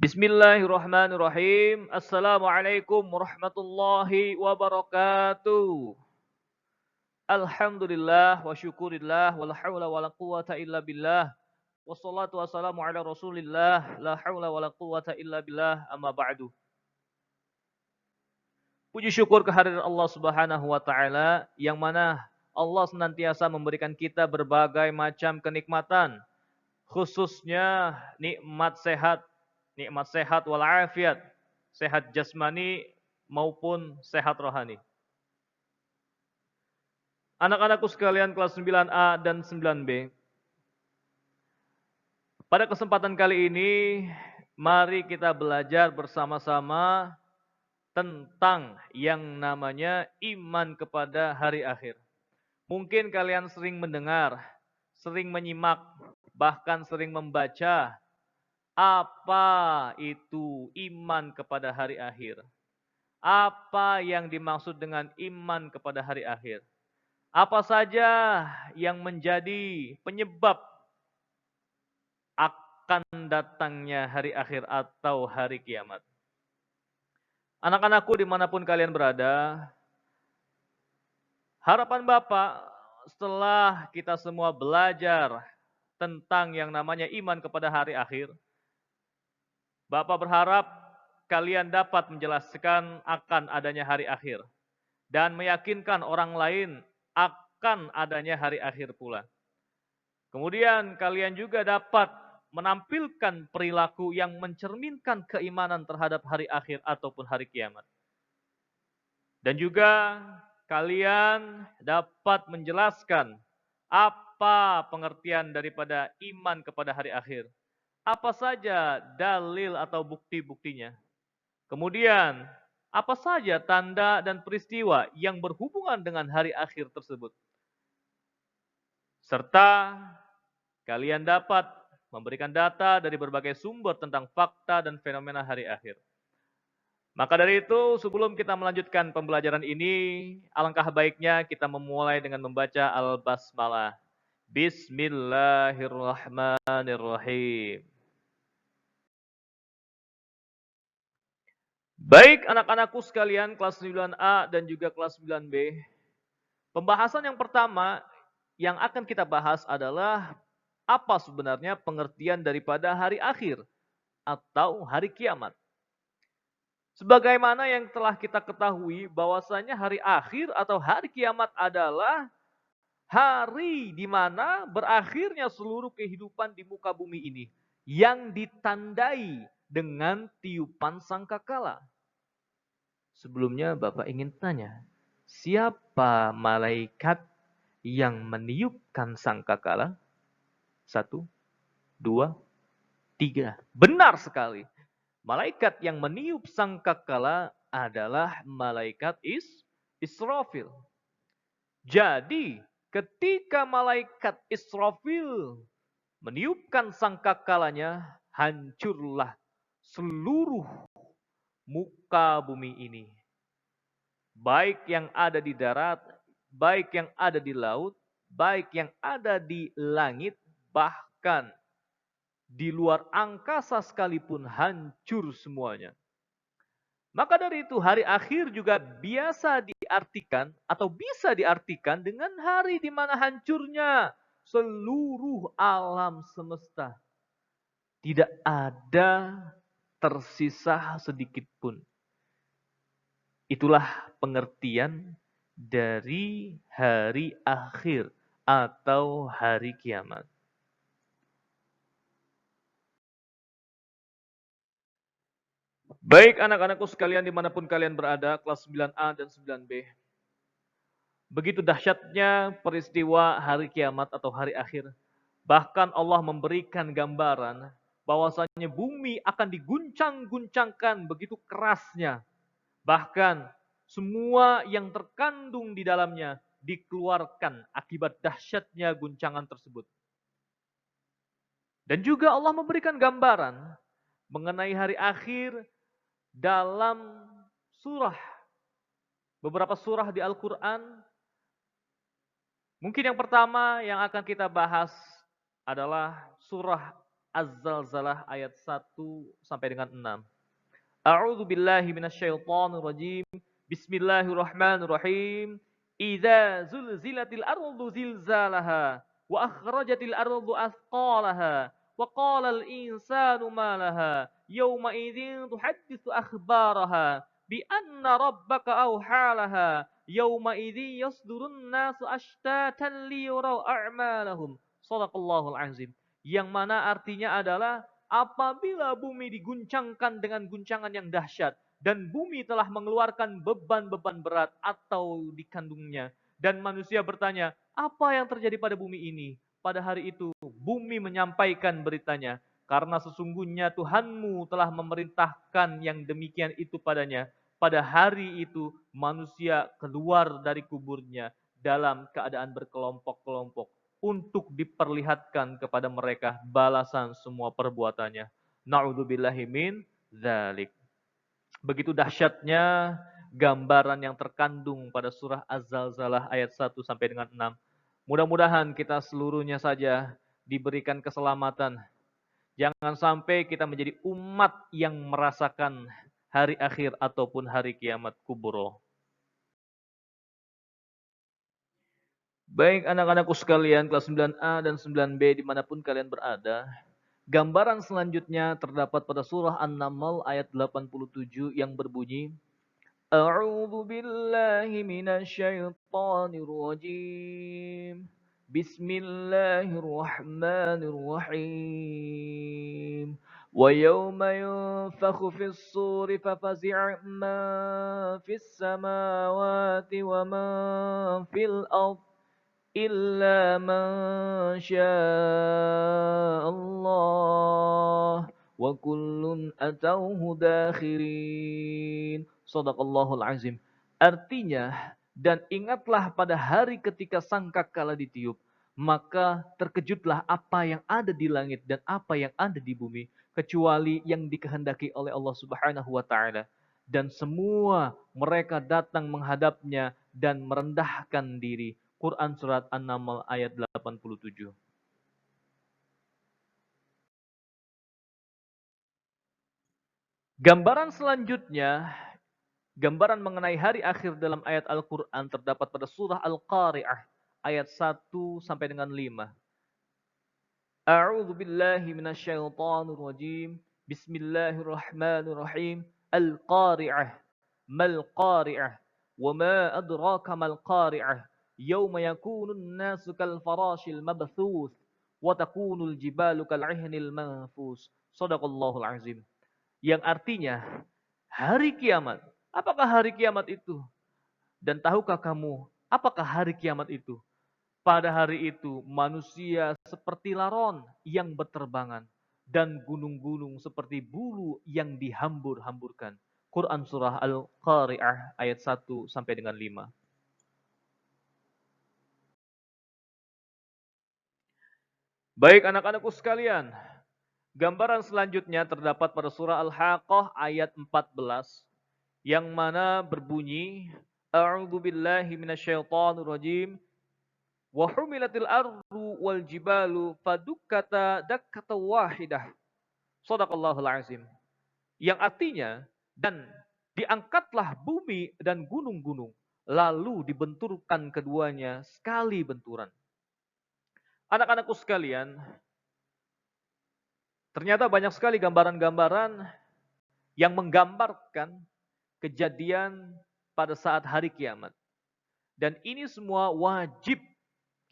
Bismillahirrahmanirrahim. Assalamualaikum warahmatullahi wabarakatuh. Alhamdulillah wa syukurillah wa la hawla wa la quwata illa billah. Wassalatu wassalamu ala rasulillah la hawla wa la quwata illa billah amma ba'du. Puji syukur kehadirat Allah subhanahu wa ta'ala yang mana Allah senantiasa memberikan kita berbagai macam kenikmatan. Khususnya nikmat sehat walafiat, sehat jasmani maupun sehat rohani. Anak-anakku sekalian kelas 9A dan 9B, pada kesempatan kali ini mari kita belajar bersama-sama tentang yang namanya iman kepada hari akhir. Mungkin kalian sering mendengar, sering menyimak, bahkan sering membaca apa itu iman kepada hari akhir. Apa yang dimaksud dengan iman kepada hari akhir? Apa saja yang menjadi penyebab akan datangnya hari akhir atau hari kiamat? Anak-anakku dimanapun kalian berada, harapan Bapak setelah kita semua belajar tentang yang namanya iman kepada hari akhir, Bapak berharap kalian dapat menjelaskan akan adanya hari akhir dan meyakinkan orang lain akan adanya hari akhir pula. Kemudian kalian juga dapat menampilkan perilaku yang mencerminkan keimanan terhadap hari akhir ataupun hari kiamat. Dan juga kalian dapat menjelaskan apa pengertian daripada iman kepada hari akhir. Apa saja dalil atau bukti-buktinya. Kemudian, apa saja tanda dan peristiwa yang berhubungan dengan hari akhir tersebut. Serta kalian dapat memberikan data dari berbagai sumber tentang fakta dan fenomena hari akhir. Maka dari itu, sebelum kita melanjutkan pembelajaran ini, alangkah baiknya kita memulai dengan membaca Al-Basmalah. Bismillahirrahmanirrahim. Baik anak-anakku sekalian kelas 9A dan juga kelas 9B. Pembahasan yang pertama yang akan kita bahas adalah apa sebenarnya pengertian daripada hari akhir atau hari kiamat. Sebagaimana yang telah kita ketahui bahwasanya hari akhir atau hari kiamat adalah hari di mana berakhirnya seluruh kehidupan di muka bumi ini yang ditandai dengan tiupan sangkakala. Sebelumnya Bapak ingin tanya, siapa malaikat yang meniupkan sangkakala? 1, 2, 3. Benar sekali. Malaikat yang meniup sangkakala adalah malaikat Israfil. Jadi, ketika malaikat Israfil meniupkan sangkakalanya, hancurlah seluruh muka bumi ini. Baik yang ada di darat, baik yang ada di laut, baik yang ada di langit, bahkan di luar angkasa sekalipun hancur semuanya. Maka dari itu hari akhir juga biasa diartikan atau bisa diartikan dengan hari di mana hancurnya seluruh alam semesta. Tidak ada tersisa sedikit pun. Itulah pengertian dari hari akhir atau hari kiamat. Baik anak-anakku sekalian dimanapun kalian berada, kelas 9A dan 9B. Begitu dahsyatnya peristiwa hari kiamat atau hari akhir. Bahkan Allah memberikan gambaran bahwasanya bumi akan diguncang-guncangkan begitu kerasnya. Bahkan semua yang terkandung di dalamnya dikeluarkan akibat dahsyatnya guncangan tersebut. Dan juga Allah memberikan gambaran mengenai hari akhir dalam beberapa surah di Al-Quran. Mungkin yang pertama yang akan kita bahas adalah surah Az-Zalzalah ayat 1 sampai dengan 6. A'udzu billahi minasyaitonir rajim. Bismillahirrahmanirrahim. Idza zulzilatil ardu zilzalaha wa akhrajatil ardu athqalaha wa qala al insanu ma laha yawma idzin tuhadditsu akhbaraha bi anna rabbaka awhalaha yawma idzin yasdurun nasu ashtatan liyuraw a'malahum. Shadaqallahul azim. Yang mana artinya adalah apabila bumi diguncangkan dengan guncangan yang dahsyat dan bumi telah mengeluarkan beban-beban berat atau dikandungnya dan manusia bertanya, apa yang terjadi pada bumi ini? Pada hari itu bumi menyampaikan beritanya, karena sesungguhnya Tuhanmu telah memerintahkan yang demikian itu padanya. Pada hari itu manusia keluar dari kuburnya dalam keadaan berkelompok-kelompok untuk diperlihatkan kepada mereka balasan semua perbuatannya. Na'udzubillahi min dzalik. Begitu dahsyatnya gambaran yang terkandung pada surah Az-Zalzalah ayat 1 sampai dengan 6. Mudah-mudahan kita seluruhnya saja diberikan keselamatan. Jangan sampai kita menjadi umat yang merasakan hari akhir ataupun hari kiamat kubro. Baik anak-anakku sekalian kelas 9A dan 9B dimanapun kalian berada. Gambaran selanjutnya terdapat pada surah An-Naml ayat 87 yang berbunyi A'udzu billahi minasyaitonir rajim. Bismillahirrahmanirrahim. Wa yawma yunfakhu fis suri fafazi'a man fis samawati wa man fil ardh إلا من شاء الله وكل أتوه داخرين Shadaqallahul azim. Artinya, dan ingatlah pada hari ketika sangkakala ditiup, maka terkejutlah apa yang ada di langit dan apa yang ada di bumi, kecuali yang dikehendaki oleh Allah Subhanahu wa taala. Dan semua mereka datang menghadapnya dan merendahkan diri. Quran Surat An-Naml ayat 87. Gambaran selanjutnya, gambaran mengenai hari akhir dalam ayat Al-Quran terdapat pada surah Al-Qari'ah ayat 1 sampai dengan 5. A'udzu billahi minasyaitonir rajim. Bismillahirrahmanirrahim. Al-Qari'ah. Mal Qari'ah. Wa ma adraka mal Qari'ah. Yauma yakunun nasu kal farashil mabthuth wa takunul jibalu kal 'ihnil manfus. Shadaqallahul azim. Yang artinya hari kiamat. Apakah hari kiamat itu? Dan tahukah kamu apakah hari kiamat itu? Pada hari itu manusia seperti laron yang berterbangan dan gunung-gunung seperti bulu yang dihambur-hamburkan. Quran surah Al-Qari'ah ayat 1 sampai dengan 5. Baik anak-anakku sekalian, gambaran selanjutnya terdapat pada surah Al-Haqqah ayat 14 yang mana berbunyi A'udzu billahi minasyaitonir rajim. Wa humilatil ardu wal jibalu fadukkata dakkata wahidah. Shadaqallahul azim. Yang artinya dan diangkatlah bumi dan gunung-gunung lalu dibenturkan keduanya sekali benturan. Anak-anakku sekalian, ternyata banyak sekali gambaran-gambaran yang menggambarkan kejadian pada saat hari kiamat. Dan ini semua wajib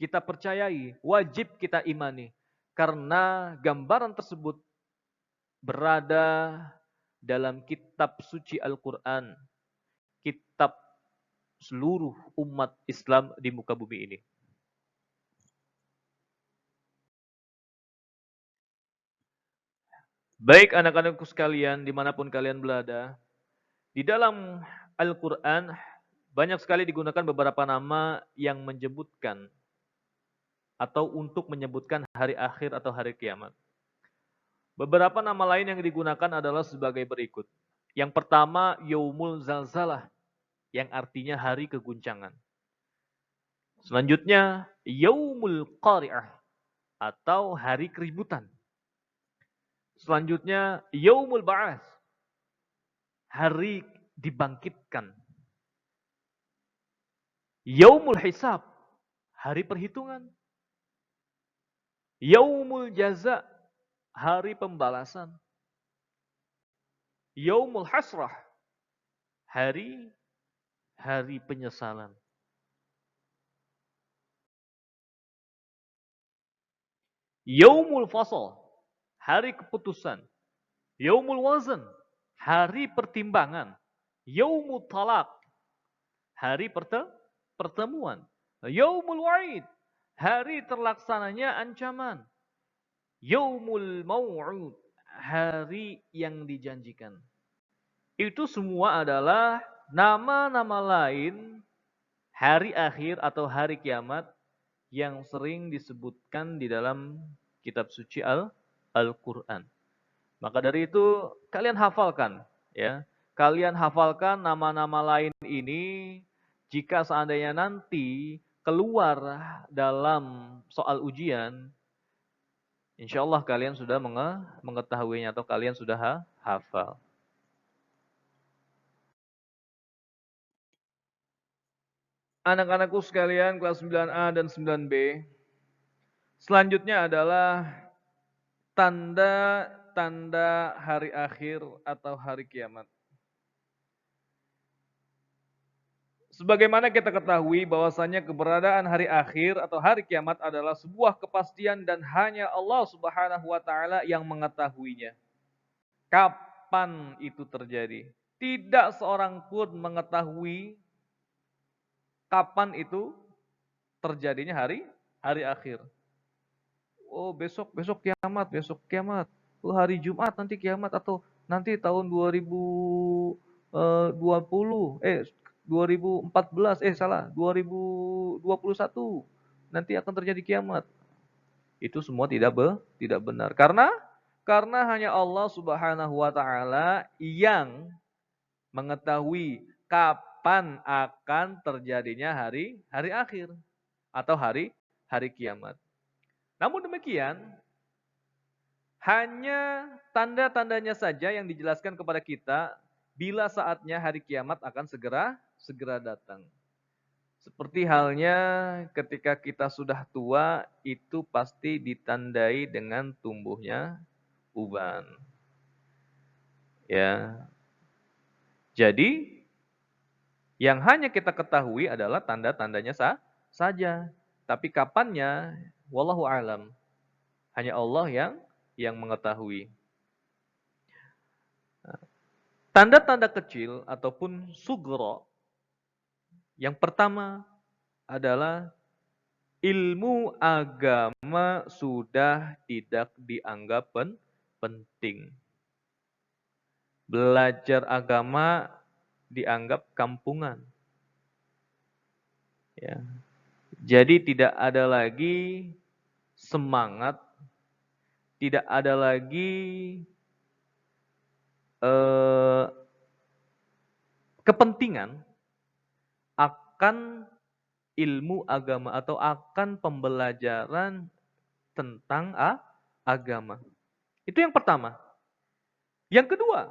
kita percayai, wajib kita imani. Karena gambaran tersebut berada dalam kitab suci Al-Quran. Kitab seluruh umat Islam di muka bumi ini. Baik anak-anakku sekalian, dimanapun kalian berada. Di dalam Al-Quran, banyak sekali digunakan beberapa nama yang menyebutkan atau untuk menyebutkan hari akhir atau hari kiamat. Beberapa nama lain yang digunakan adalah sebagai berikut. Yang pertama, Yaumul Zalzalah, yang artinya hari keguncangan. Selanjutnya, Yaumul Qari'ah, atau hari keributan. Selanjutnya, yaumul ba'ats. Hari dibangkitkan. Yaumul hisab. Hari perhitungan. Yaumul jaza. Hari pembalasan. Yaumul hasrah. Hari penyesalan. Yaumul fasal. Hari keputusan. Yaumul wazan. Hari pertimbangan. Yaumul talaq. Hari pertemuan. Yaumul wa'id. Hari terlaksananya ancaman. Yaumul mau'ud. Hari yang dijanjikan. Itu semua adalah nama-nama lain hari akhir atau hari kiamat yang sering disebutkan di dalam kitab suci Al-Quran. Maka dari itu kalian hafalkan, ya. Kalian hafalkan nama-nama lain ini. Jika seandainya nanti keluar dalam soal ujian, insya Allah kalian sudah mengetahuinya atau kalian sudah hafal. Anak-anakku sekalian kelas 9A dan 9B. Selanjutnya adalah tanda-tanda hari akhir atau hari kiamat. Sebagaimana kita ketahui bahwasanya keberadaan hari akhir atau hari kiamat adalah sebuah kepastian dan hanya Allah Subhanahu wa taala yang mengetahuinya. Kapan itu terjadi? Tidak seorang pun mengetahui kapan itu terjadinya hari akhir. Oh, besok besok kiamat. Oh, hari Jumat nanti kiamat atau nanti tahun 2020 2021 nanti akan terjadi kiamat. Itu semua tidak benar. Karena hanya Allah Subhanahu wa taala yang mengetahui kapan akan terjadinya hari akhir atau hari kiamat. Namun demikian, hanya tanda-tandanya saja yang dijelaskan kepada kita bila saatnya hari kiamat akan segera datang. Seperti halnya ketika kita sudah tua, itu pasti ditandai dengan tumbuhnya uban. Ya. Jadi, yang hanya kita ketahui adalah tanda-tandanya saja. Tapi kapannya, wallahu alam. Hanya Allah yang mengetahui. Tanda-tanda kecil ataupun sugro, yang pertama adalah ilmu agama sudah tidak dianggap penting. Belajar agama dianggap kampungan. Ya. Jadi tidak ada lagi semangat, tidak ada lagi kepentingan akan ilmu agama atau akan pembelajaran tentang agama. Itu yang pertama. Yang kedua,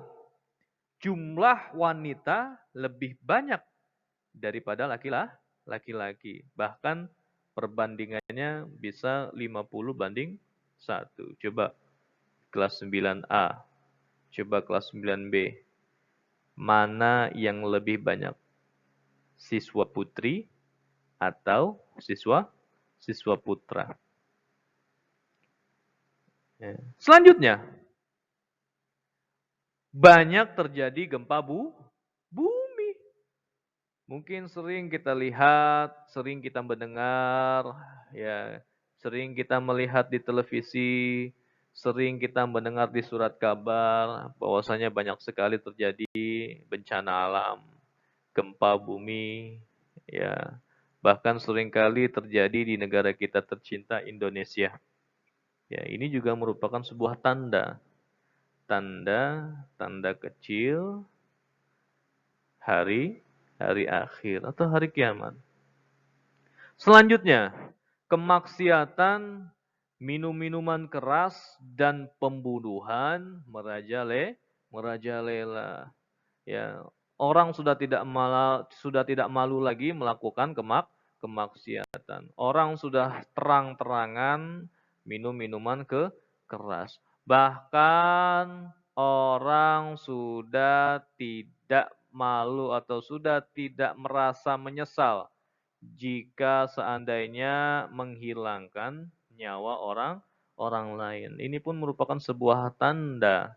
jumlah wanita lebih banyak daripada laki-laki. Bahkan perbandingannya bisa 50-1. Coba kelas 9A, coba kelas 9B. Mana yang lebih banyak? Siswa putri atau siswa putra? Selanjutnya, banyak terjadi gempa bumi. Mungkin sering kita lihat, sering kita mendengar, ya, sering kita melihat di televisi, sering kita mendengar di surat kabar bahwasanya banyak sekali terjadi bencana alam, gempa bumi, ya. Bahkan seringkali terjadi di negara kita tercinta Indonesia. Ya, ini juga merupakan sebuah tanda kecil hari akhir atau hari kiamat. Selanjutnya, kemaksiatan minum-minuman keras dan pembunuhan merajalela. Ya, orang sudah tidak malu lagi melakukan kemaksiatan. Orang sudah terang-terangan minum minuman keras. Bahkan orang sudah tidak malu atau sudah tidak merasa menyesal jika seandainya menghilangkan nyawa orang lain. Ini pun merupakan sebuah tanda,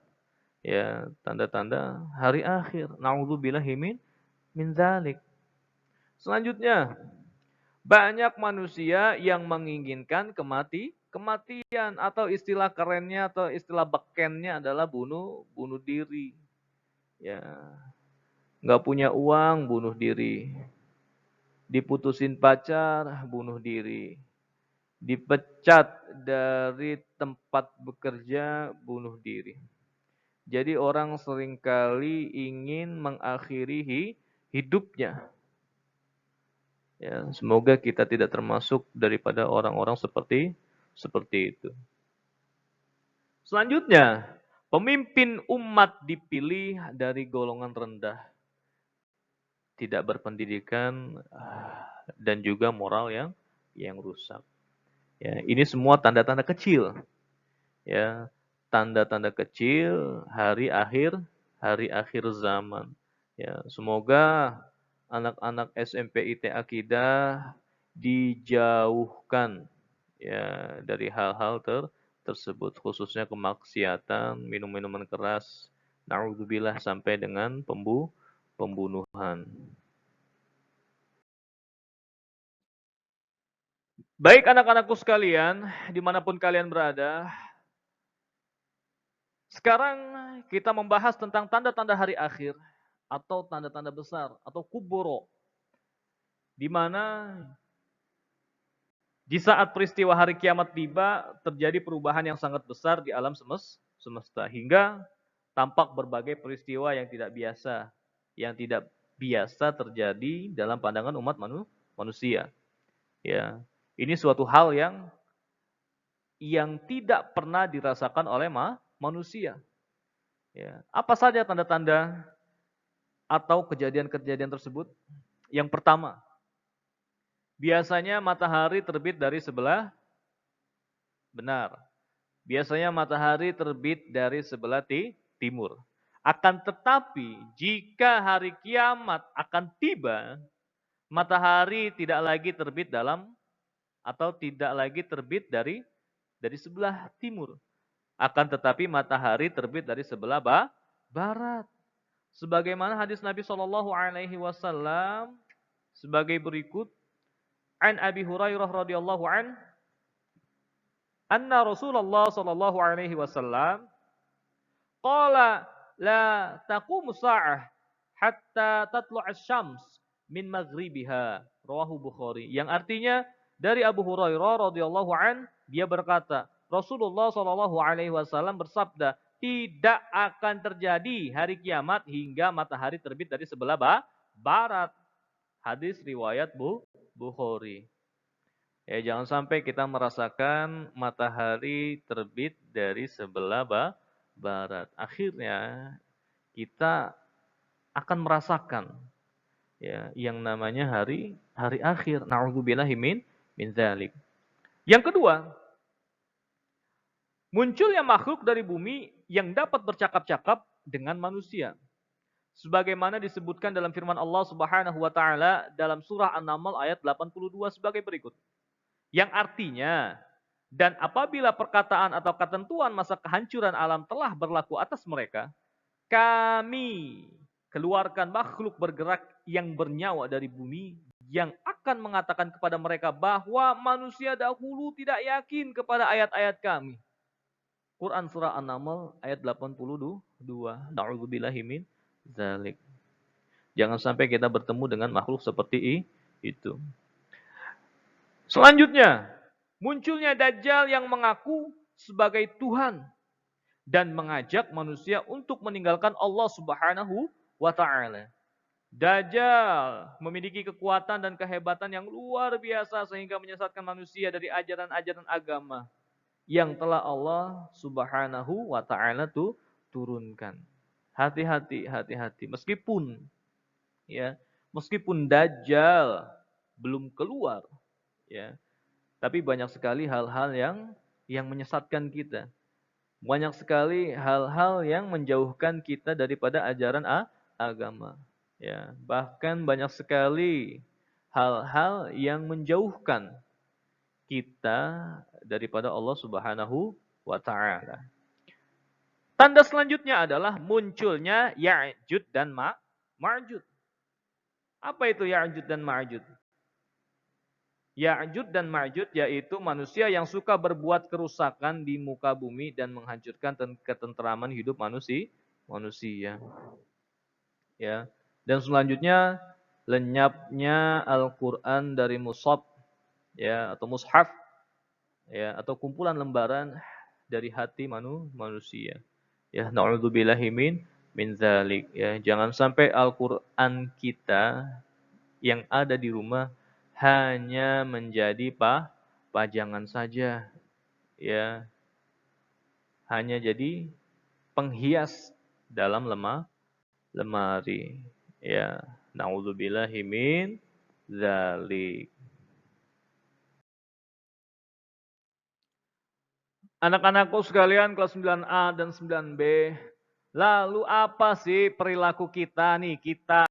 ya, tanda-tanda hari akhir. Nauzubillahi min dzalik. Selanjutnya, banyak manusia yang menginginkan kematian atau istilah kerennya atau istilah bekennya adalah bunuh diri. Ya, nggak punya uang, bunuh diri. Diputusin pacar, bunuh diri. Dipecat dari tempat bekerja, bunuh diri. Jadi orang seringkali ingin mengakhiri hidupnya. Ya, semoga kita tidak termasuk daripada orang-orang seperti itu. Selanjutnya, pemimpin umat dipilih dari golongan rendah, tidak berpendidikan dan juga moral yang rusak. Ya, ini semua tanda-tanda kecil. Ya, tanda-tanda kecil hari akhir zaman. Ya, semoga anak-anak SMP IT Akidah dijauhkan, ya, dari hal-hal tersebut, khususnya kemaksiatan, minum-minuman keras, naudzubillah, sampai dengan pembunuhan. Baik anak-anakku sekalian, dimanapun kalian berada, sekarang kita membahas tentang tanda-tanda hari akhir atau tanda-tanda besar atau kuburo, di mana di saat peristiwa hari kiamat tiba terjadi perubahan yang sangat besar di alam semesta hingga tampak berbagai peristiwa yang tidak biasa terjadi dalam pandangan umat manusia. Ya, ini suatu hal yang tidak pernah dirasakan oleh manusia. Ya. Apa saja tanda-tanda atau kejadian-kejadian tersebut? Yang pertama, biasanya matahari terbit dari sebelah benar. Biasanya matahari terbit dari sebelah timur. Akan tetapi, jika hari kiamat akan tiba, matahari tidak lagi terbit tidak lagi terbit dari sebelah timur. Akan tetapi matahari terbit dari sebelah barat. Sebagaimana hadis Nabi Shallallahu Alaihi Wasallam sebagai berikut: An Abi Hurairah radhiyallahu an, anna Rasulullah Shallallahu Alaihi Wasallam qala la taqumu sa'ah hatta tatlu' asy-syams min maghribiha. Rawahu Bukhari. Yang artinya dari Abu Hurairah radhiyallahu an, dia berkata, Rasulullah Shallallahu Alaihi Wasallam bersabda, tidak akan terjadi hari kiamat hingga matahari terbit dari sebelah barat. Hadis riwayat Bukhari. Ya, jangan sampai kita merasakan matahari terbit dari sebelah barat. Akhirnya kita akan merasakan, ya, yang namanya hari akhir. Nauzubillahi min dzalik. Yang kedua, munculnya makhluk dari bumi yang dapat bercakap-cakap dengan manusia. Sebagaimana disebutkan dalam firman Allah Subhanahu wa taala dalam surah An-Naml ayat 82 sebagai berikut. Yang artinya, dan apabila perkataan atau ketentuan masa kehancuran alam telah berlaku atas mereka, kami keluarkan makhluk bergerak yang bernyawa dari bumi yang akan mengatakan kepada mereka bahwa manusia dahulu tidak yakin kepada ayat-ayat kami. Quran surah An-Naml ayat 82. Na'udzubillahi min dzalik. Jangan sampai kita bertemu dengan makhluk seperti itu. Selanjutnya, munculnya Dajjal yang mengaku sebagai Tuhan dan mengajak manusia untuk meninggalkan Allah Subhanahu wa taala. Dajjal memiliki kekuatan dan kehebatan yang luar biasa sehingga menyesatkan manusia dari ajaran-ajaran agama. yang telah Allah Subhanahu wa taala turunkan. Hati-hati, hati-hati. Meskipun Dajjal belum keluar, ya, tapi banyak sekali hal-hal yang menyesatkan kita. Banyak sekali hal-hal yang menjauhkan kita daripada ajaran agama. Ya, bahkan banyak sekali hal-hal yang menjauhkan kita daripada Allah Subhanahu wa taala. Tanda selanjutnya adalah munculnya Ya'juj dan Ma'juj. Apa itu Ya'juj dan Ma'juj? Ya'juj dan Ma'juj yaitu manusia yang suka berbuat kerusakan di muka bumi dan menghancurkan ketentraman hidup manusia. Ya. Dan selanjutnya lenyapnya Al-Qur'an dari mushaf, ya, atau mushaf, ya, atau kumpulan lembaran dari hati manusia. Ya, na'udzubillahi min dzalik, ya. Jangan sampai Al-Qur'an kita yang ada di rumah hanya menjadi pajangan saja, ya. Hanya jadi penghias dalam lemari, ya. Na'udzubillahi min dzalik. Anak-anakku sekalian kelas 9A dan 9B, lalu apa sih perilaku kita nih, kita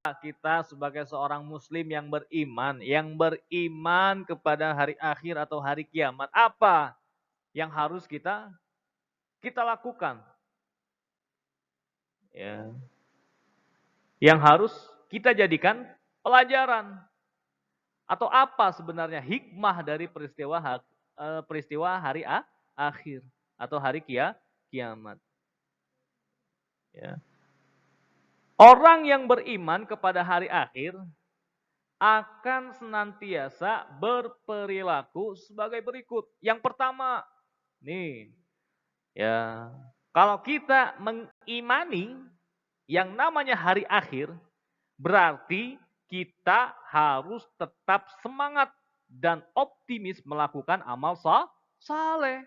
sebagai seorang muslim yang beriman kepada hari akhir atau hari kiamat, apa yang harus kita lakukan? Ya. Yang harus kita jadikan pelajaran. Atau apa sebenarnya hikmah dari peristiwa hari akhir atau hari kiamat. Ya. Orang yang beriman kepada hari akhir akan senantiasa berperilaku sebagai berikut. Yang pertama, nih, ya, kalau kita mengimani yang namanya hari akhir, berarti kita harus tetap semangat dan optimis melakukan amal saleh.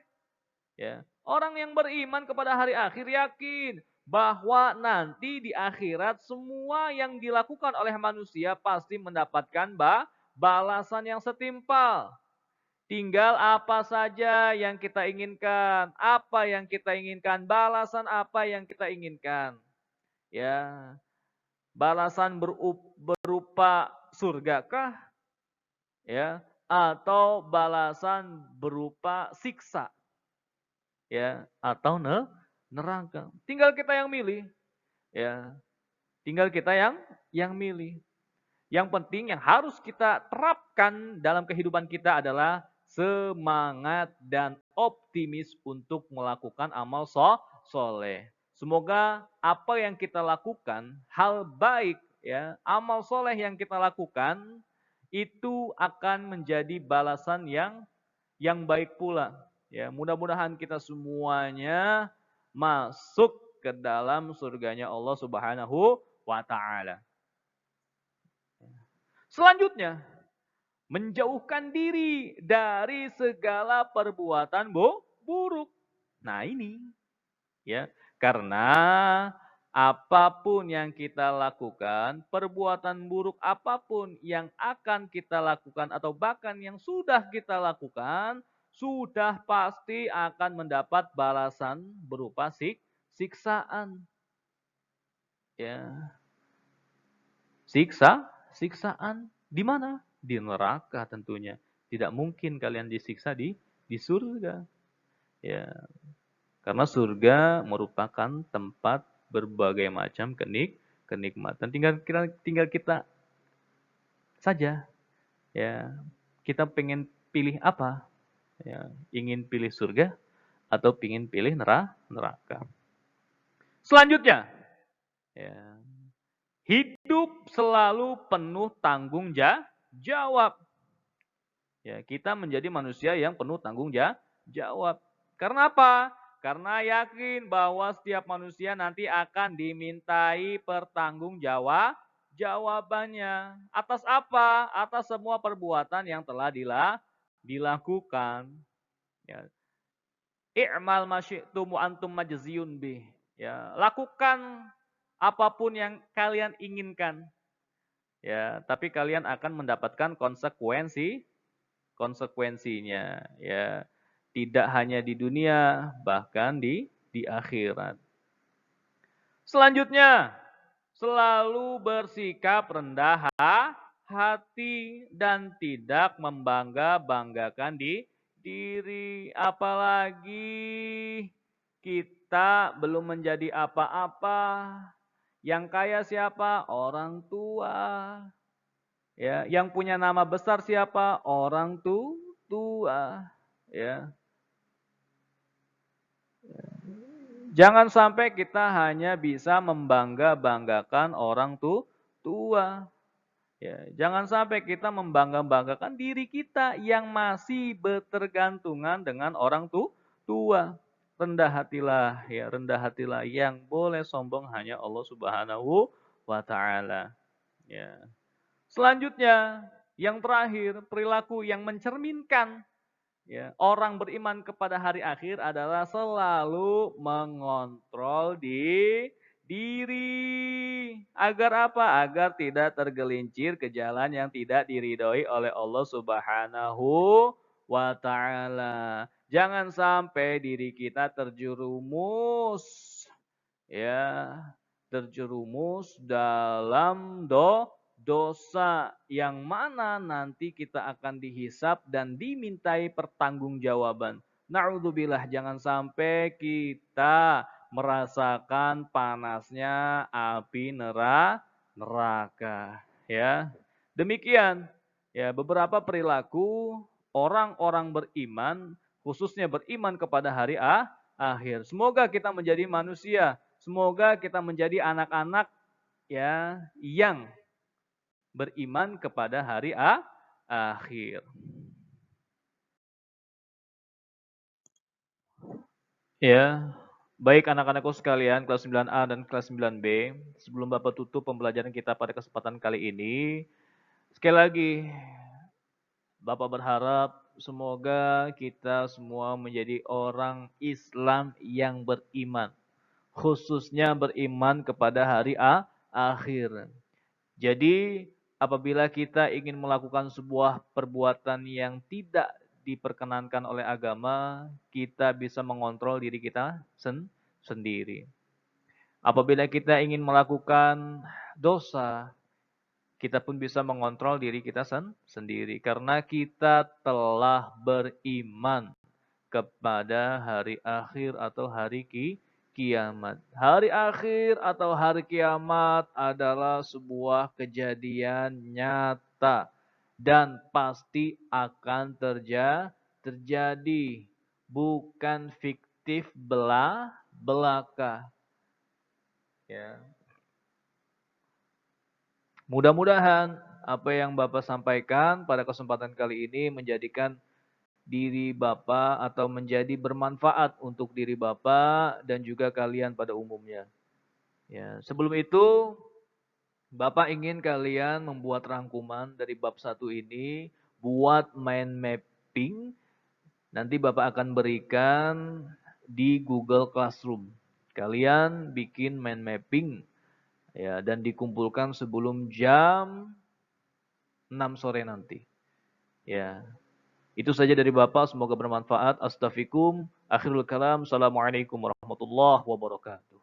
Ya. Orang yang beriman kepada hari akhir yakin bahwa nanti di akhirat semua yang dilakukan oleh manusia pasti mendapatkan balasan yang setimpal. Tinggal apa saja yang kita inginkan, balasan apa yang kita inginkan. Ya, balasan berupa surga kah? Ya, atau balasan berupa siksa? Ya, atau neraka. Tinggal kita yang milih, ya. Tinggal kita yang milih. Yang penting yang harus kita terapkan dalam kehidupan kita adalah semangat dan optimis untuk melakukan amal soleh. Semoga apa yang kita lakukan, hal baik, ya, amal soleh yang kita lakukan itu akan menjadi balasan yang baik pula. Ya, mudah-mudahan kita semuanya masuk ke dalam surganya Allah Subhanahu wa taala. Selanjutnya, menjauhkan diri dari segala perbuatan buruk. Nah, ini, ya, karena apapun yang kita lakukan, perbuatan buruk apapun yang akan kita lakukan atau bahkan yang sudah kita lakukan, sudah pasti akan mendapat balasan berupa siksaan. Ya. Siksaan di mana? Di neraka tentunya. Tidak mungkin kalian disiksa di surga. Ya. Karena surga merupakan tempat berbagai macam kenikmatan. Tinggal kita saja. Ya. Kita pengen pilih apa? Ya. Ingin pilih surga atau ingin pilih neraka. Selanjutnya, ya, hidup selalu penuh tanggung jawab. Ya, kita menjadi manusia yang penuh tanggung jawab. Karena apa? Karena yakin bahwa setiap manusia nanti akan dimintai jawabannya. Atas apa? Atas semua perbuatan yang telah dilakukan. Ya. I'mal ma syi'tum wa antum majziyun bih. Ya, lakukan apapun yang kalian inginkan. Ya, tapi kalian akan mendapatkan konsekuensinya, ya. Tidak hanya di dunia, bahkan di akhirat. Selanjutnya, selalu bersikap rendah hati dan tidak membangga-banggakan diri. Apalagi kita belum menjadi apa-apa. Yang kaya siapa? Orang tua. Ya, yang punya nama besar siapa? Orang tua. Ya. Jangan sampai kita hanya bisa membangga-banggakan orang tua. Ya, jangan sampai kita membangga-banggakan diri kita yang masih bertergantungan dengan orang tua. Rendah hatilah, ya, rendah hatilah. Yang boleh sombong hanya Allah Subhanahu wa taala. Ya. Selanjutnya, yang terakhir, perilaku yang mencerminkan, ya, orang beriman kepada hari akhir adalah selalu mengontrol diri. Agar apa? Agar tidak tergelincir ke jalan yang tidak diridhoi oleh Allah Subhanahu wa taala. Jangan sampai diri kita terjerumus, ya, terjerumus dalam dosa yang mana nanti kita akan dihisap dan dimintai pertanggungjawaban. Na'udzubillah, jangan sampai kita merasakan panasnya api neraka, ya. Demikian, ya, beberapa perilaku orang-orang beriman, khususnya beriman kepada hari akhir. Semoga kita menjadi manusia, semoga kita menjadi anak-anak, ya, yang beriman kepada hari akhir. Ya, baik anak-anakku sekalian kelas 9A dan kelas 9B, sebelum Bapak tutup pembelajaran kita pada kesempatan kali ini, sekali lagi Bapak berharap semoga kita semua menjadi orang Islam yang beriman, khususnya beriman kepada hari akhir. Jadi, apabila kita ingin melakukan sebuah perbuatan yang tidak diperkenankan oleh agama, kita bisa mengontrol diri kita sendiri. Apabila kita ingin melakukan dosa, kita pun bisa mengontrol diri kita sendiri. Karena kita telah beriman kepada hari akhir atau hari kiamat. Hari akhir atau hari kiamat adalah sebuah kejadian nyata dan pasti akan terjadi, bukan fiktif belaka. Ya. Mudah-mudahan apa yang Bapak sampaikan pada kesempatan kali ini menjadikan diri Bapak atau menjadi bermanfaat untuk diri Bapak dan juga kalian pada umumnya. Ya, sebelum itu Bapak ingin kalian membuat rangkuman dari bab 1 ini, buat mind mapping. Nanti Bapak akan berikan di Google Classroom. Kalian bikin mind mapping, ya, dan dikumpulkan sebelum jam 6 sore nanti. Ya. Itu saja dari Bapak, semoga bermanfaat. Astaghfirullahaladzim. Akhirul kalam. Assalamualaikum warahmatullahi wabarakatuh.